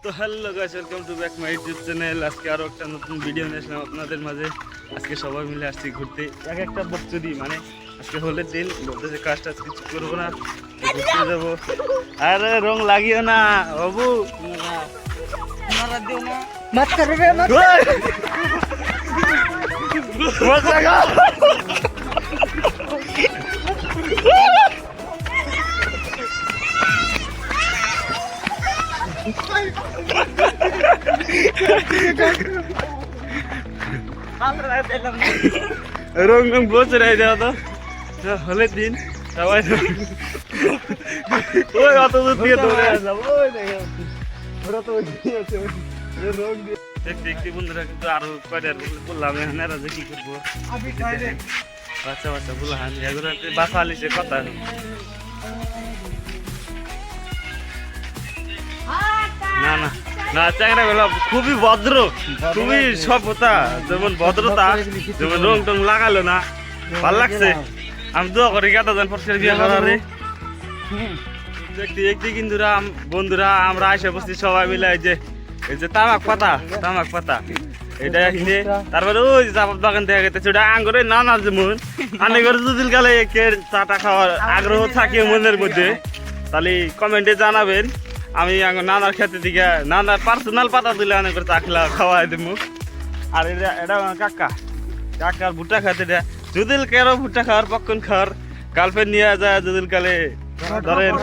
তো hello guys, welcome to back my YouTube channel. আজকে আরো একটা নতুন ভিডিও নিয়ে আসলাম আপনাদের মাঝে। আজকে সবাই মিলে আসছি ঘুরতে, এক একটা বকচুরি মানে আজকে হলের দিন, বলতেছে কাজটা কিছু করবো না, ঘুরতে যাবো। আরে রং লাগিও না বাবু, मत करो रे मत মত লাগাও। রং রং বসে রাই দেওয়া তো হলের দিন সবাই ওই অত দূর দিয়ে দৌড়ে আসলাম। ওই দেখো ওরা তো রং দিয়ে দেখতে দেখতে বন্ধুরা কিন্তু আরো কয়টা বললাম এখানে আর কি করবো। বাচ্চা বাচ্চা বললাম এগুলো বাসা আলিসে কথা না না না, চ্যাংরা গুলো খুবই ভদ্র, খুবই সভ্যতা, যেমন ভদ্রতা, যেমন রং টং লাগালো না, ভাল লাগছে। আমি দোয়া করি গাদা যান পরিষ্কার বিয়ে করারে। দেখতে দেখতে কিন্তু বন্ধুরা আমরা আসে বসছি সবাই মিলে, এই যে তামাক পাতা এটা হিনে, তারপরে ওই যে চাপাত বাগান দেখা গেছে ওটা আঙ্গুরে নানা, যেমন আনে করে যদি কালে চাটা খাওয়ার আগ্রহ থাকে মনের মধ্যে, তাহলে কমেন্টে জানাবেন। আমি নানার ক্ষেত্রে দিকে নানার পার্সোনাল পাতা দিলে অনেক করে চা খাওয়াই দেবো। আর এটা কাকার ভুট্টা খাতে দেয়, যদি কেরো ভুট্টা খাওয়ার পক্ষণ খাওয়ার গার্লফ্রেন্ড নিয়ে যায়, যদি কালে ধরেন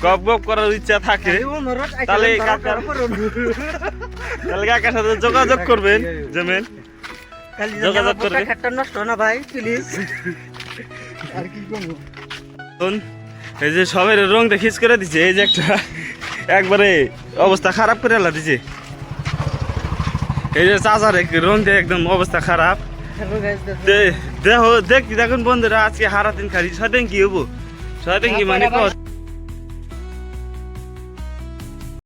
গপ গপ করার ইচ্ছা থাকে, তাহলে কাকার সাথে যোগাযোগ করবেন, যেমন যোগাযোগ করবেন। নষ্ট না ভাই প্লিজ। আর কি করবো, এই যে সবাই রং দেখিস করে দিছে, এই যে একটা একবারে অবস্থা খারাপ করে এলা দিছে। এই যে চাচার রং দিয়ে একদম অবস্থা খারাপ। দেখো দেখুন বন্ধুরা, আজকে হারা দিন খালি 6 ট্যাঙ্কি হবো, 6 ট্যাঙ্কি মানে